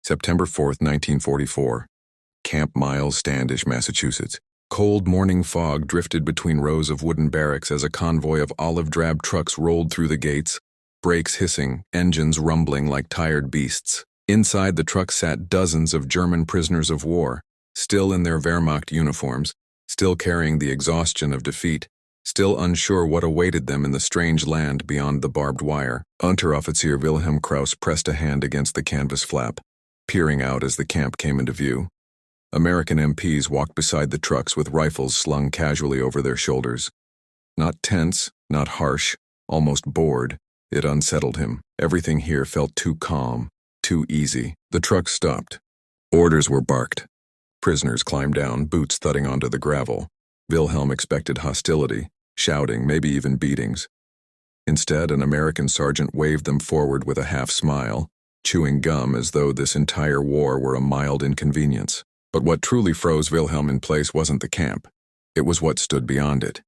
September 4th, 1944. Camp Miles, Standish, Massachusetts. Cold morning fog drifted between rows of wooden barracks as a convoy of olive-drab trucks rolled through the gates, brakes hissing, engines rumbling like tired beasts. Inside the truck sat dozens of German prisoners of war, still in their Wehrmacht uniforms, still carrying the exhaustion of defeat, still unsure what awaited them in the strange land beyond the barbed wire. Unteroffizier Wilhelm Krauss pressed a hand against the canvas flap, peering out as the camp came into view. American MPs walked beside the trucks with rifles slung casually over their shoulders. Not tense, not harsh, almost bored, it unsettled him. Everything here felt too calm, too easy. The trucks stopped. Orders were barked. Prisoners climbed down, boots thudding onto the gravel. Wilhelm expected hostility, shouting, maybe even beatings. Instead, an American sergeant waved them forward with a half-smile, chewing gum as though this entire war were a mild inconvenience. But what truly froze Wilhelm in place wasn't the camp. It was what stood beyond it.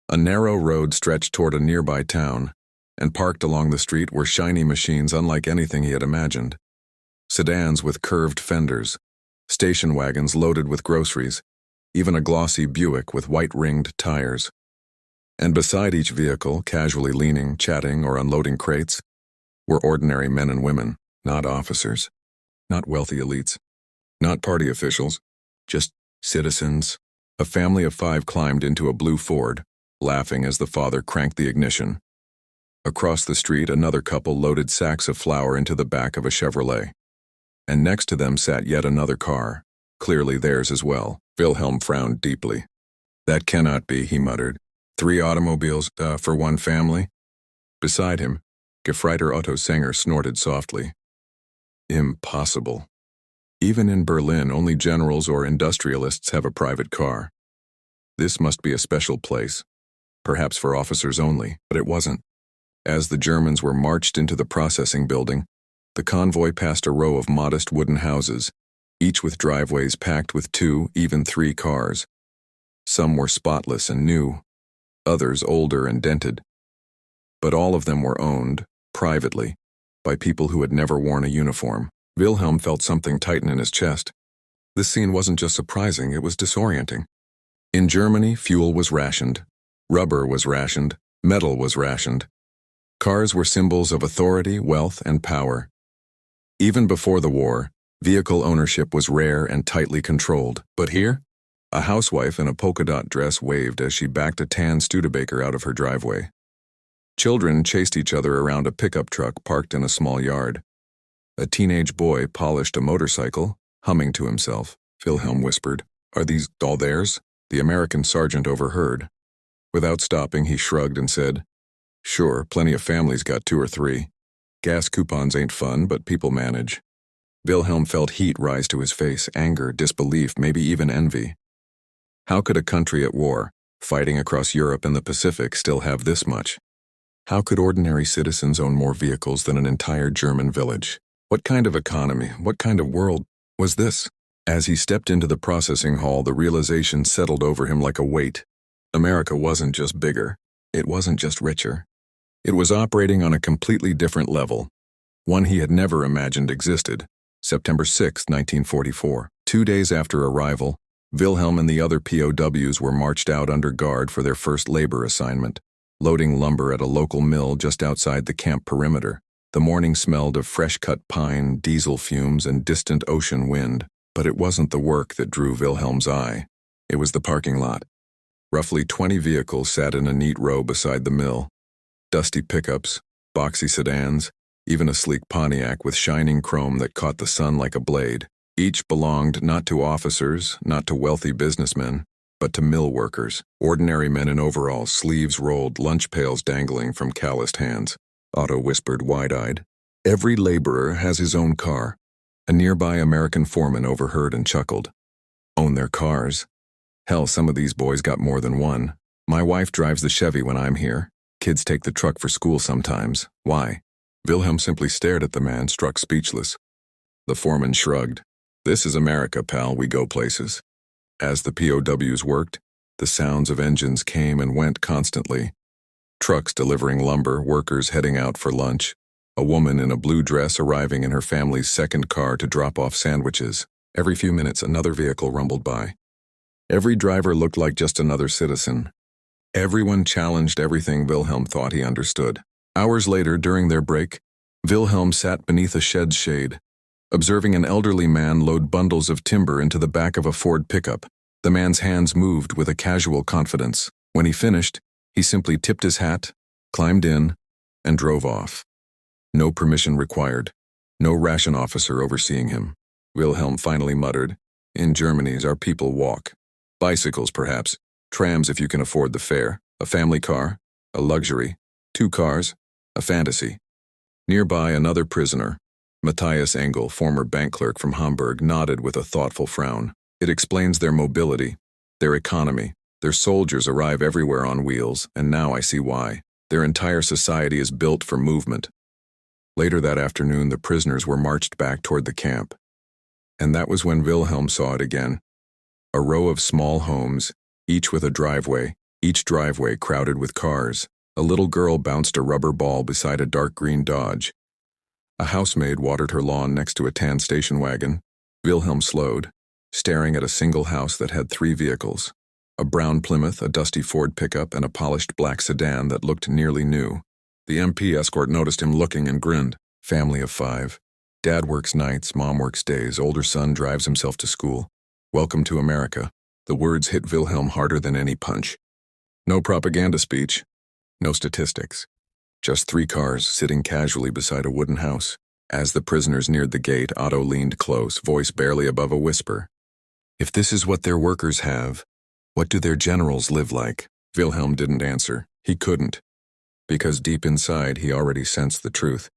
A narrow road stretched toward a nearby town, and parked along the street were shiny machines unlike anything he had imagined. Sedans with curved fenders, station wagons loaded with groceries, even a glossy Buick with white-ringed tires. And beside each vehicle, casually leaning, chatting, or unloading crates, were ordinary men and women, not officers, not wealthy elites. Not party officials, just citizens. A family of 5 climbed into a blue Ford, laughing as the father cranked the ignition. Across the street, another couple loaded sacks of flour into the back of a Chevrolet. And next to them sat yet another car, clearly theirs as well. Wilhelm frowned deeply. "That cannot be," he muttered. 3 automobiles, for one family?" Beside him, Gefreiter Otto Sänger snorted softly. "Impossible. Even in Berlin, only generals or industrialists have a private car. This must be a special place, perhaps for officers only, but it wasn't." As the Germans were marched into the processing building, the convoy passed a row of modest wooden houses, each with driveways packed with 2, even 3 cars. Some were spotless and new, others older and dented. But all of them were owned, privately, by people who had never worn a uniform. Wilhelm felt something tighten in his chest. This scene wasn't just surprising, it was disorienting. In Germany, fuel was rationed, rubber was rationed, metal was rationed. Cars were symbols of authority, wealth, and power. Even before the war, vehicle ownership was rare and tightly controlled. But here, a housewife in a polka-dot dress waved as she backed a tan Studebaker out of her driveway. Children chased each other around a pickup truck parked in a small yard. A teenage boy polished a motorcycle, humming to himself. Wilhelm whispered, "Are these all theirs?" The American sergeant overheard. Without stopping, he shrugged and said, "Sure, plenty of families got 2 or 3. Gas coupons ain't fun, but people manage." Wilhelm felt heat rise to his face, anger, disbelief, maybe even envy. How could a country at war, fighting across Europe and the Pacific, still have this much? How could ordinary citizens own more vehicles than an entire German village? What kind of economy, what kind of world was this? As he stepped into the processing hall, the realization settled over him like a weight. America wasn't just bigger. It wasn't just richer. It was operating on a completely different level, one he had never imagined existed. September 6, 1944. 2 days after arrival, Wilhelm and the other POWs were marched out under guard for their first labor assignment, loading lumber at a local mill just outside the camp perimeter. The morning smelled of fresh-cut pine, diesel fumes, and distant ocean wind, but it wasn't the work that drew Wilhelm's eye. It was the parking lot. Roughly 20 vehicles sat in a neat row beside the mill. Dusty pickups, boxy sedans, even a sleek Pontiac with shining chrome that caught the sun like a blade. Each belonged not to officers, not to wealthy businessmen, but to mill workers, ordinary men in overalls, sleeves rolled, lunch pails dangling from calloused hands. Otto whispered wide-eyed. "Every laborer has his own car." A nearby American foreman overheard and chuckled. "Own their cars? Hell, some of these boys got more than one. My wife drives the Chevy when I'm here. Kids take the truck for school sometimes. Why?" Wilhelm simply stared at the man, struck speechless. The foreman shrugged. "This is America, pal. We go places." As the POWs worked, the sounds of engines came and went constantly. Trucks delivering lumber, workers heading out for lunch, A woman in a blue dress arriving in her family's second car to drop off sandwiches. Every few minutes, another vehicle rumbled by. Every driver looked like just another citizen. Everyone challenged everything Wilhelm thought he understood. Hours later, during their break, Wilhelm sat beneath a shed's shade, observing an elderly man load bundles of timber into the back of a Ford pickup. The man's hands moved with a casual confidence. When he finished, he simply tipped his hat, climbed in, and drove off. No permission required. No ration officer overseeing him. Wilhelm finally muttered, "In Germany's our people walk. Bicycles, perhaps. Trams if you can afford the fare. A family car. A luxury. 2 cars. A fantasy." Nearby, another prisoner, Matthias Engel, former bank clerk from Hamburg, nodded with a thoughtful frown. It explains their mobility, their economy. Their soldiers arrive everywhere on wheels, and now I see why. Their entire society is built for movement. Later that afternoon, the prisoners were marched back toward the camp. And that was when Wilhelm saw it again. A row of small homes, each with a driveway, each driveway crowded with cars. A little girl bounced a rubber ball beside a dark green Dodge. A housemaid watered her lawn next to a tan station wagon. Wilhelm slowed, staring at a single house that had 3 vehicles. A brown Plymouth, a dusty Ford pickup, and a polished black sedan that looked nearly new. The MP escort noticed him looking and grinned. Family of 5. Dad works nights, mom works days, older son drives himself to school. Welcome to America. The words hit Wilhelm harder than any punch. No propaganda speech. No statistics. Just 3 cars sitting casually beside a wooden house. As the prisoners neared the gate, Otto leaned close, voice barely above a whisper. "If this is what their workers have, what do their generals live like?" Wilhelm didn't answer. He couldn't. Because deep inside, he already sensed the truth.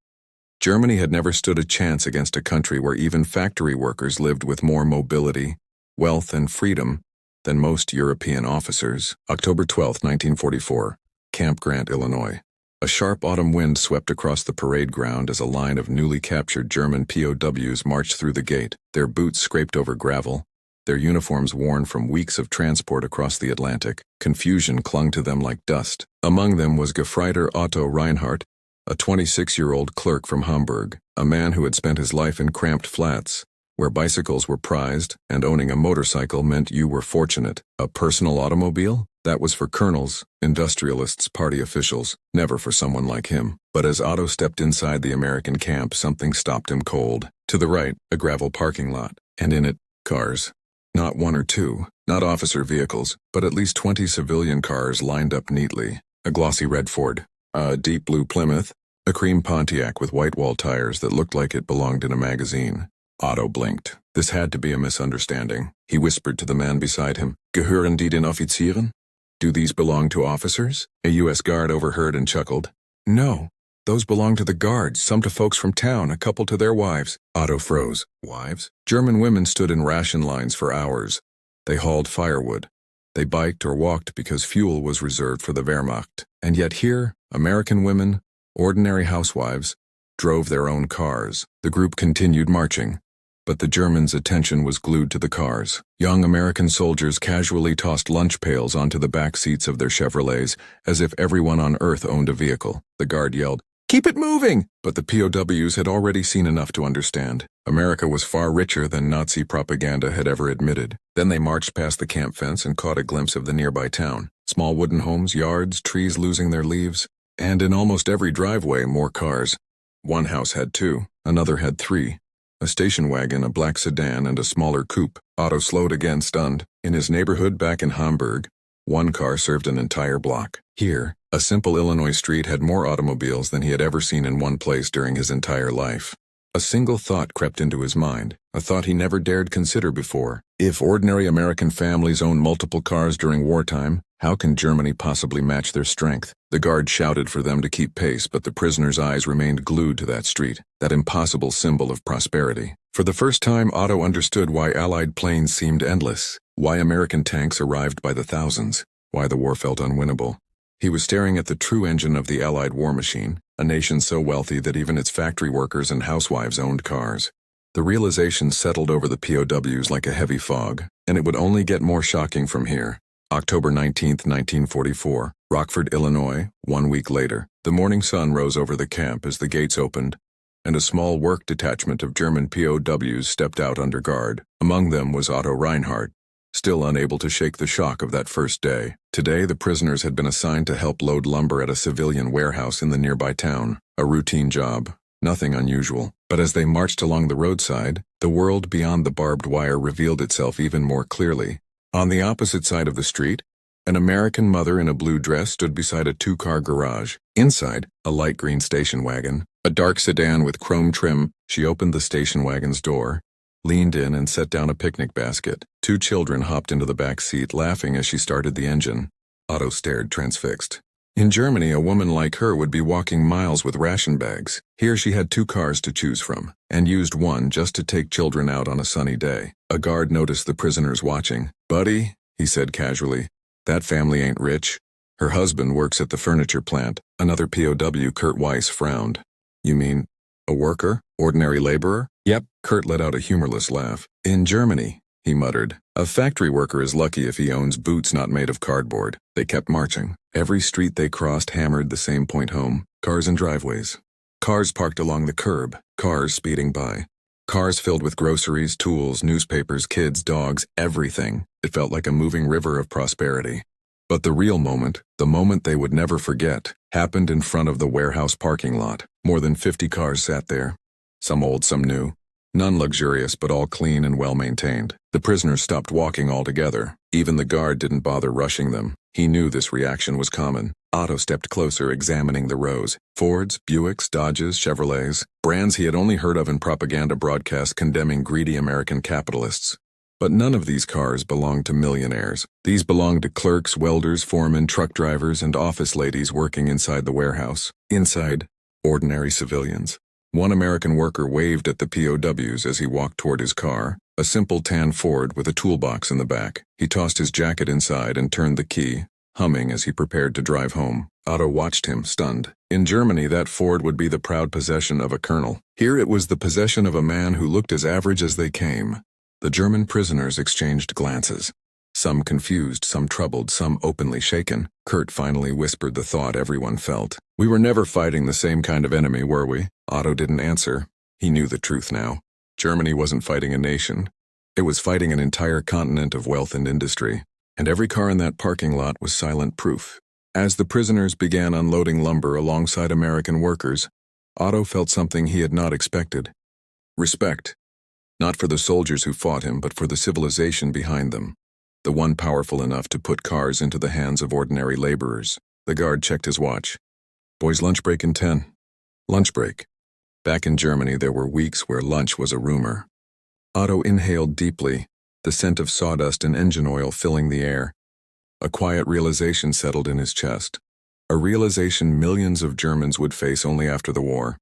Germany had never stood a chance against a country where even factory workers lived with more mobility, wealth, and freedom than most European officers. October 12, 1944, Camp Grant, Illinois. A sharp autumn wind swept across the parade ground as a line of newly captured German POWs marched through the gate, their boots scraped over gravel, their uniforms worn from weeks of transport across the Atlantic. Confusion clung to them like dust. Among them was Gefreiter Otto Reinhardt, a 26-year-old clerk from Hamburg, a man who had spent his life in cramped flats, where bicycles were prized and owning a motorcycle meant you were fortunate. A personal automobile? That was for colonels, industrialists, party officials, never for someone like him. But as Otto stepped inside the American camp, something stopped him cold. To the right, a gravel parking lot, and in it, cars. Not 1 or 2, not officer vehicles, but at least 20 civilian cars lined up neatly. A glossy red Ford, a deep blue Plymouth, a cream Pontiac with white wall tires that looked like it belonged in a magazine. Otto blinked. This had to be a misunderstanding. He whispered to the man beside him, "Gehören die den Offizieren? Do these belong to officers?" A U.S. guard overheard and chuckled. "No, those belong to the guards, some to folks from town, a couple to their wives." Otto froze. Wives? German women stood in ration lines for hours. They hauled firewood. They biked or walked because fuel was reserved for the Wehrmacht. And yet here, American women, ordinary housewives, drove their own cars. The group continued marching, but the Germans' attention was glued to the cars. Young American soldiers casually tossed lunch pails onto the back seats of their Chevrolets, as if everyone on Earth owned a vehicle. The guard yelled, "Keep it moving!" But the POWs had already seen enough to understand. America was far richer than Nazi propaganda had ever admitted. Then they marched past the camp fence and caught a glimpse of the nearby town. Small wooden homes, yards, trees losing their leaves, and in almost every driveway, more cars. One house had 2, another had 3. A station wagon, a black sedan, and a smaller coupe. Otto slowed again, stunned. In his neighborhood back in Hamburg, 1 car served an entire block. Here, a simple Illinois street had more automobiles than he had ever seen in one place during his entire life. A single thought crept into his mind, a thought he never dared consider before. If ordinary American families own multiple cars during wartime, how can Germany possibly match their strength? The guard shouted for them to keep pace, but the prisoner's eyes remained glued to that street, that impossible symbol of prosperity. For the first time, Otto understood why Allied planes seemed endless, why American tanks arrived by the thousands, why the war felt unwinnable. He was staring at the true engine of the Allied war machine, a nation so wealthy that even its factory workers and housewives owned cars. The realization settled over the POWs like a heavy fog, and it would only get more shocking from here. October 19, 1944, Rockford, Illinois, 1 week later. The morning sun rose over the camp as the gates opened, and a small work detachment of German POWs stepped out under guard. Among them was Otto Reinhardt, still unable to shake the shock of that first day. Today, the prisoners had been assigned to help load lumber at a civilian warehouse in the nearby town. A routine job, nothing unusual. But as they marched along the roadside, the world beyond the barbed wire revealed itself even more clearly. On the opposite side of the street, an American mother in a blue dress stood beside a two-car garage. Inside, a light green station wagon, a dark sedan with chrome trim. She opened the station wagon's door, leaned in and set down a picnic basket. Two children hopped into the back seat, laughing as she started the engine. Otto stared, transfixed. In Germany, a woman like her would be walking miles with ration bags. Here she had two cars to choose from, and used one just to take children out on a sunny day. A guard noticed the prisoners watching. "Buddy," he said casually, "that family ain't rich. Her husband works at the furniture plant." Another POW, Kurt Weiss, frowned. "You mean a worker? Ordinary laborer?" "Yep." Kurt let out a humorless laugh. "In Germany," he muttered, "a factory worker is lucky if he owns boots not made of cardboard." They kept marching. Every street they crossed hammered the same point home. Cars and driveways. Cars parked along the curb. Cars speeding by. Cars filled with groceries, tools, newspapers, kids, dogs, everything. It felt like a moving river of prosperity. But the real moment, the moment they would never forget, happened in front of the warehouse parking lot. More than 50 cars sat there. Some old, some new. None luxurious, but all clean and well-maintained. The prisoners stopped walking altogether. Even the guard didn't bother rushing them. He knew this reaction was common. Otto stepped closer, examining the rows. Fords, Buicks, Dodges, Chevrolets, brands he had only heard of in propaganda broadcasts condemning greedy American capitalists. But none of these cars belonged to millionaires. These belonged to clerks, welders, foremen, truck drivers, and office ladies working inside the warehouse. Inside, ordinary civilians. One American worker waved at the POWs as he walked toward his car, a simple tan Ford with a toolbox in the back. He tossed his jacket inside and turned the key, humming as he prepared to drive home. Otto watched him, stunned. In Germany, that Ford would be the proud possession of a colonel. Here it was the possession of a man who looked as average as they came. The German prisoners exchanged glances. Some confused, some troubled, some openly shaken. Kurt finally whispered the thought everyone felt. "We were never fighting the same kind of enemy, were we?" Otto didn't answer. He knew the truth now. Germany wasn't fighting a nation. It was fighting an entire continent of wealth and industry. And every car in that parking lot was silent proof. As the prisoners began unloading lumber alongside American workers, Otto felt something he had not expected. Respect. Not for the soldiers who fought him, but for the civilization behind them. The one powerful enough to put cars into the hands of ordinary laborers. The guard checked his watch. "Boys, lunch break in 10. Lunch break." Back in Germany, there were weeks where lunch was a rumor. Otto inhaled deeply, the scent of sawdust and engine oil filling the air. A quiet realization settled in his chest. A realization millions of Germans would face only after the war.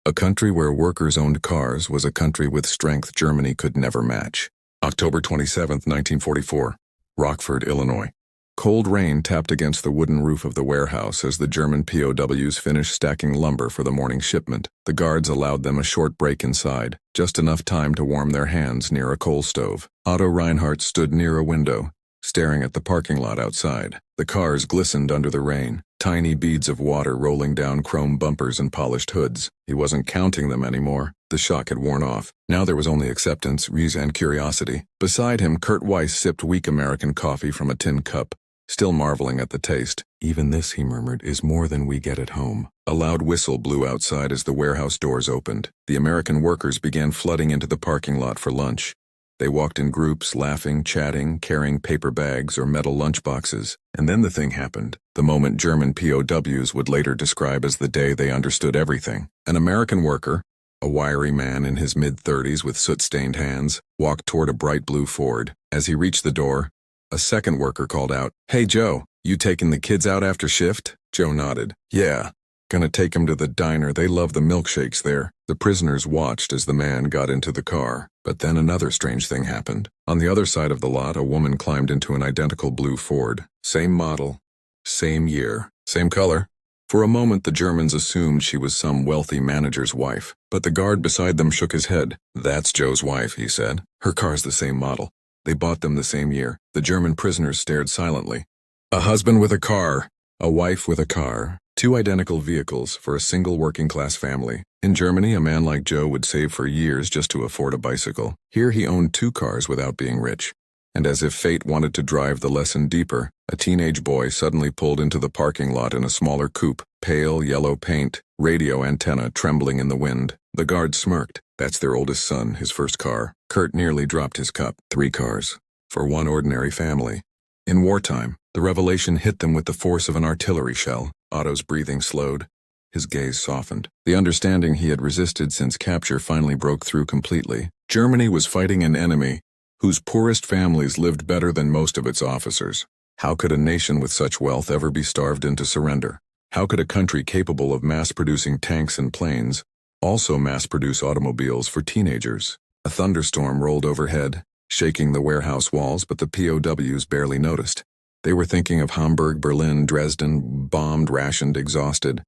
A country where workers owned cars was a country with strength Germany could never match. October 27, 1944, Rockford, Illinois. Cold rain tapped against the wooden roof of the warehouse as the German POWs finished stacking lumber for the morning shipment. The guards allowed them a short break inside, just enough time to warm their hands near a coal stove. Otto Reinhardt stood near a window, staring at the parking lot outside. The cars glistened under the rain, tiny beads of water rolling down chrome bumpers and polished hoods. He wasn't counting them anymore. The shock had worn off. Now there was only acceptance, ease, and curiosity. Beside him, Kurt Weiss sipped weak American coffee from a tin cup, still marveling at the taste. "Even this," he murmured, "is more than we get at home." A loud whistle blew outside as the warehouse doors opened. The American workers began flooding into the parking lot for lunch. They walked in groups, laughing, chatting, carrying paper bags or metal lunchboxes. And then the thing happened. The moment German POWs would later describe as the day they understood everything. An American worker, a wiry man in his mid-30s with soot-stained hands, walked toward a bright blue Ford. As he reached the door, a second worker called out, "Hey Joe, you taking the kids out after shift?" Joe nodded. "Yeah. Gonna take 'em to the diner. They love the milkshakes there." The prisoners watched as the man got into the car. But then another strange thing happened. On the other side of the lot, a woman climbed into an identical blue Ford. Same model, same year, same color. For a moment, the Germans assumed she was some wealthy manager's wife. But the guard beside them shook his head. "That's Joe's wife," he said. "Her car's the same model. They bought them the same year." The German prisoners stared silently. "A husband with a car," A wife with a car, two identical vehicles for a single working-class family. In Germany, a man like Joe would save for years just to afford a bicycle. Here he owned two cars without being rich. And as if fate wanted to drive the lesson deeper, a teenage boy suddenly pulled into the parking lot in a smaller coupe, pale yellow paint, radio antenna trembling in the wind. The guard smirked. That's their oldest son, his first car. Kurt nearly dropped his cup. 3 cars. For one ordinary family. In wartime, the revelation hit them with the force of an artillery shell. Otto's breathing slowed. His gaze softened. The understanding he had resisted since capture finally broke through completely. Germany was fighting an enemy whose poorest families lived better than most of its officers. How could a nation with such wealth ever be starved into surrender? How could a country capable of mass-producing tanks and planes also mass-produce automobiles for teenagers? A thunderstorm rolled overhead, shaking the warehouse walls, but the POWs barely noticed. They were thinking of Hamburg, Berlin, Dresden, bombed, rationed, exhausted.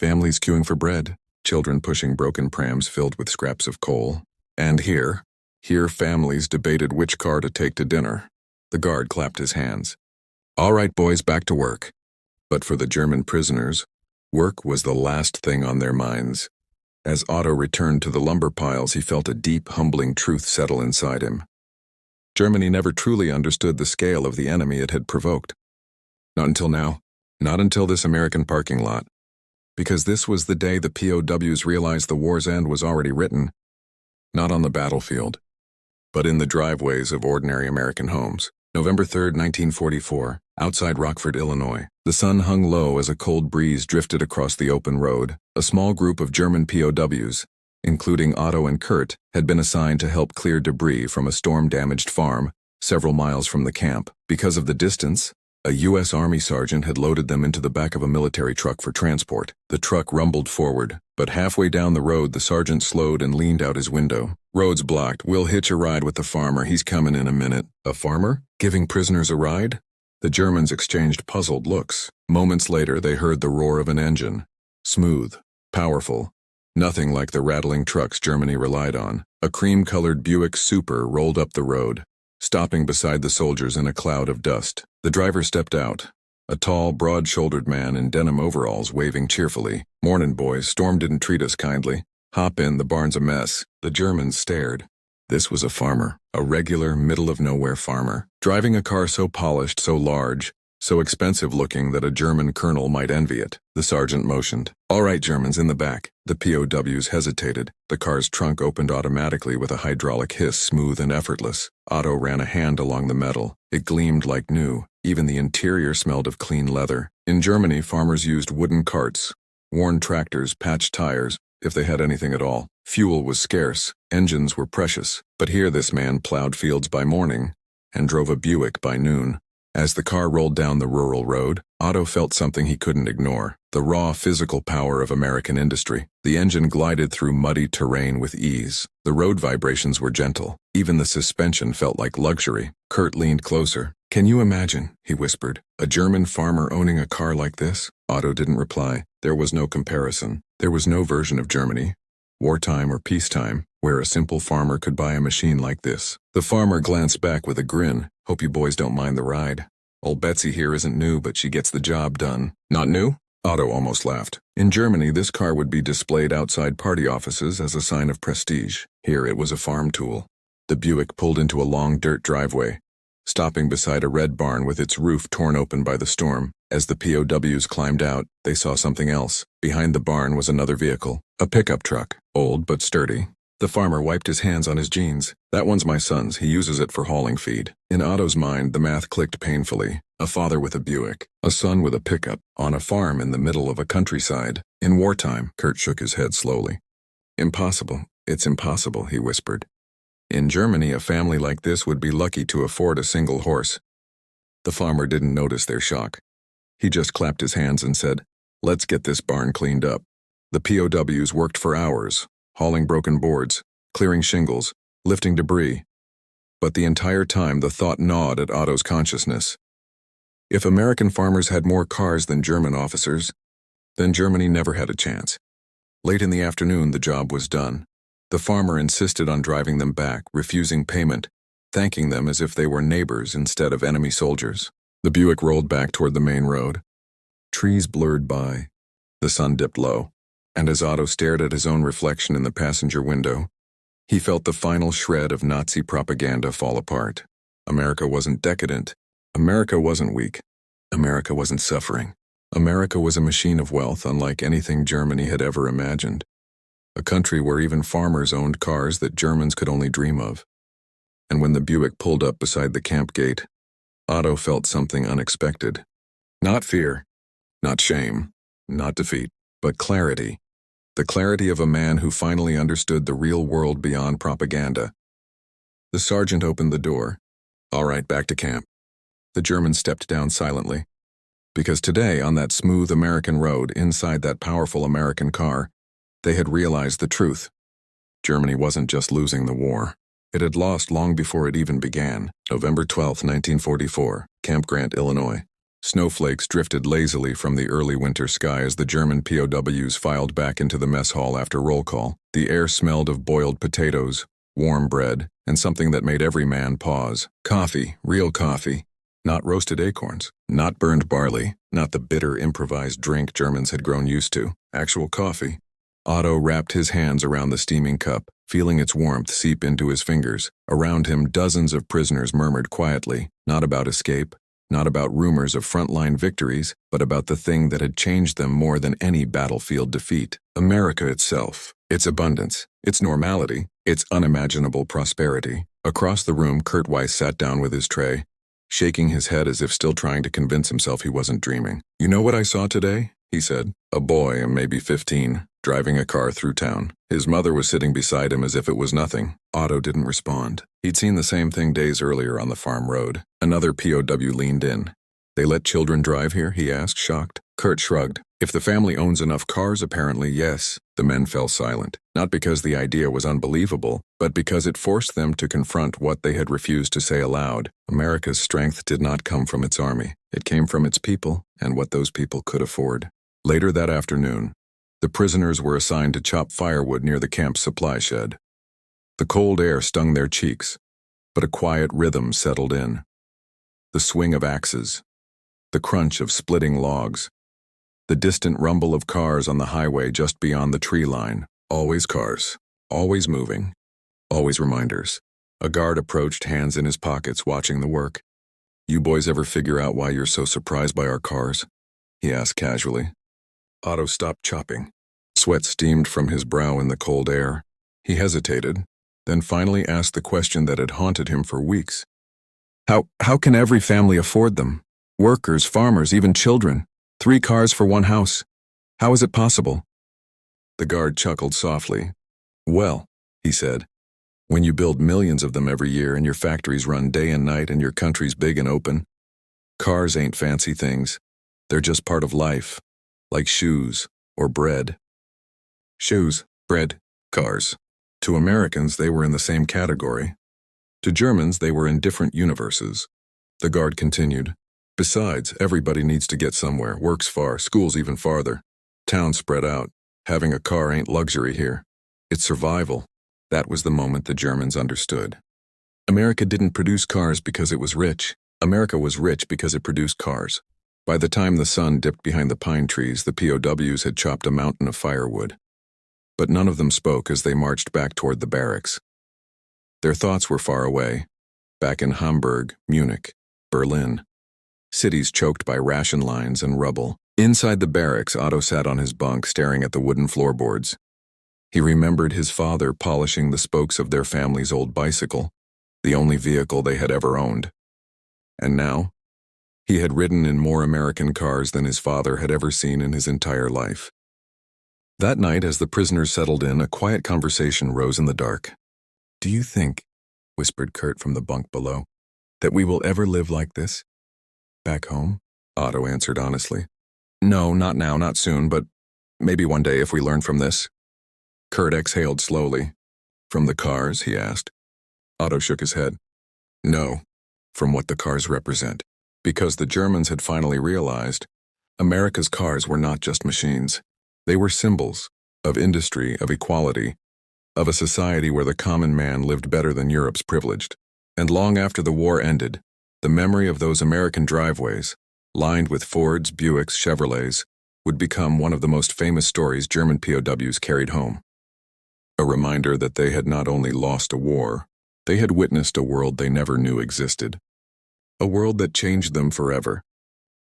Families queuing for bread, children pushing broken prams filled with scraps of coal. And here families debated which car to take to dinner. The guard clapped his hands. All right, boys, back to work. But for the German prisoners, work was the last thing on their minds. As Otto returned to the lumber piles, he felt a deep, humbling truth settle inside him. Germany never truly understood the scale of the enemy it had provoked. Not until now. Not until this American parking lot. Because this was the day the POWs realized the war's end was already written. Not on the battlefield, but in the driveways of ordinary American homes. November 3, 1944, outside Rockford, Illinois. The sun hung low as a cold breeze drifted across the open road. A small group of German POWs, including Otto and Kurt, had been assigned to help clear debris from a storm-damaged farm several miles from the camp. Because of the distance, a U.S. Army sergeant had loaded them into the back of a military truck for transport. The truck rumbled forward, but halfway down the road the sergeant slowed and leaned out his window. Road's blocked. We'll hitch a ride with the farmer. He's coming in a minute. A farmer? Giving prisoners a ride? The Germans exchanged puzzled looks. Moments later they heard the roar of an engine. Smooth, powerful, nothing like the rattling trucks Germany relied on. A cream-colored Buick Super rolled up the road, stopping beside the soldiers in a cloud of dust. The driver stepped out, a tall, broad-shouldered man in denim overalls waving cheerfully. Mornin', boys, storm didn't treat us kindly. Hop in, the barn's a mess. The Germans stared. This was a farmer, a regular, middle-of-nowhere farmer, driving a car so polished, so large, so expensive-looking that a German colonel might envy it. The sergeant motioned. All right, Germans, in the back. The POWs hesitated. The car's trunk opened automatically with a hydraulic hiss, smooth and effortless. Otto ran a hand along the metal. It gleamed like new. Even the interior smelled of clean leather. In Germany, farmers used wooden carts, worn tractors, patched tires, if they had anything at all. Fuel was scarce. Engines were precious. But here this man plowed fields by morning and drove a Buick by noon. As the car rolled down the rural road, Otto felt something he couldn't ignore. The raw physical power of American industry. The engine glided through muddy terrain with ease. The road vibrations were gentle. Even the suspension felt like luxury. Kurt leaned closer. Can you imagine, he whispered, a German farmer owning a car like this? Otto didn't reply. There was no comparison. There was no version of Germany, wartime or peacetime, where a simple farmer could buy a machine like this. The farmer glanced back with a grin. Hope you boys don't mind the ride. Old Betsy here isn't new, but she gets the job done. Not new? Otto almost laughed. In Germany, this car would be displayed outside party offices as a sign of prestige. Here it was a farm tool. The Buick pulled into a long dirt driveway, stopping beside a red barn with its roof torn open by the storm. As the POWs climbed out, they saw something else. Behind the barn was another vehicle, a pickup truck, old but sturdy. The farmer wiped his hands on his jeans. That one's my son's. He uses it for hauling feed. In Otto's mind, the math clicked painfully. A father with a Buick, a son with a pickup, on a farm in the middle of a countryside. In wartime, Kurt shook his head slowly. Impossible. It's impossible, he whispered. In Germany, a family like this would be lucky to afford a single horse. The farmer didn't notice their shock. He just clapped his hands and said, "Let's get this barn cleaned up." The POWs worked for hours, hauling broken boards, clearing shingles, lifting debris. But the entire time the thought gnawed at Otto's consciousness. If American farmers had more cars than German officers, then Germany never had a chance. Late in the afternoon, the job was done. The farmer insisted on driving them back, refusing payment, thanking them as if they were neighbors instead of enemy soldiers. The Buick rolled back toward the main road. Trees blurred by. The sun dipped low, and as Otto stared at his own reflection in the passenger window, he felt the final shred of Nazi propaganda fall apart. America wasn't decadent. America wasn't weak. America wasn't suffering. America was a machine of wealth unlike anything Germany had ever imagined. A country where even farmers owned cars that Germans could only dream of. And when the Buick pulled up beside the camp gate, Otto felt something unexpected. Not fear, not shame, not defeat, but clarity. The clarity of a man who finally understood the real world beyond propaganda. The sergeant opened the door. All right, back to camp. The German stepped down silently. Because today, on that smooth American road, inside that powerful American car, they had realized the truth. Germany wasn't just losing the war. It had lost long before it even began. November 12, 1944, Camp Grant, Illinois. Snowflakes drifted lazily from the early winter sky as the German POWs filed back into the mess hall after roll call. The air smelled of boiled potatoes, warm bread, and something that made every man pause. Coffee, real coffee. Not roasted acorns, not burned barley, not the bitter improvised drink Germans had grown used to. Actual coffee. Otto wrapped his hands around the steaming cup, feeling its warmth seep into his fingers. Around him, dozens of prisoners murmured quietly, not about escape, not about rumors of frontline victories, but about the thing that had changed them more than any battlefield defeat. America itself, its abundance, its normality, its unimaginable prosperity. Across the room, Kurt Weiss sat down with his tray, shaking his head as if still trying to convince himself he wasn't dreaming. You know what I saw today? He said. A boy, maybe 15, driving a car through town. His mother was sitting beside him as if it was nothing. Otto didn't respond. He'd seen the same thing days earlier on the farm road. Another POW leaned in. They let children drive here? He asked, shocked. Kurt shrugged. If the family owns enough cars, apparently, yes. The men fell silent. Not because the idea was unbelievable, but because it forced them to confront what they had refused to say aloud. America's strength did not come from its army. It came from its people and what those people could afford. Later that afternoon, the prisoners were assigned to chop firewood near the camp's supply shed. The cold air stung their cheeks, but a quiet rhythm settled in. The swing of axes, the crunch of splitting logs, the distant rumble of cars on the highway just beyond the tree line. Always cars, always moving, always reminders. A guard approached, hands in his pockets, watching the work. You boys ever figure out why you're so surprised by our cars? He asked casually. Otto stopped chopping. Sweat steamed from his brow in the cold air. He hesitated, then finally asked the question that had haunted him for weeks. How can every family afford them? Workers, farmers, even children. 3 cars for one house. How is it possible? The guard chuckled softly. Well, he said, when you build millions of them every year and your factories run day and night and your country's big and open, cars ain't fancy things. They're just part of life, like shoes or bread. Shoes, bread, cars. To Americans, they were in the same category. To Germans, they were in different universes. The guard continued. Besides, everybody needs to get somewhere, works far, schools even farther. Towns spread out. Having a car ain't luxury here. It's survival. That was the moment the Germans understood. America didn't produce cars because it was rich. America was rich because it produced cars. By the time the sun dipped behind the pine trees, the POWs had chopped a mountain of firewood. But none of them spoke as they marched back toward the barracks. Their thoughts were far away, back in Hamburg, Munich, Berlin. Cities choked by ration lines and rubble. Inside the barracks, Otto sat on his bunk staring at the wooden floorboards. He remembered his father polishing the spokes of their family's old bicycle, the only vehicle they had ever owned. And now, he had ridden in more American cars than his father had ever seen in his entire life. That night, as the prisoners settled in, a quiet conversation rose in the dark. Do you think, whispered Kurt from the bunk below, that we will ever live like this? Back home? Otto answered honestly. No, not now, not soon, but maybe one day if we learn from this. Kurt exhaled slowly. From the cars, he asked. Otto shook his head. No, from what the cars represent. Because the Germans had finally realized America's cars were not just machines. They were symbols of industry, of equality, of a society where the common man lived better than Europe's privileged. And long after the war ended, the memory of those American driveways, lined with Fords, Buicks, Chevrolets, would become one of the most famous stories German POWs carried home. A reminder that they had not only lost a war, they had witnessed a world they never knew existed. A world that changed them forever.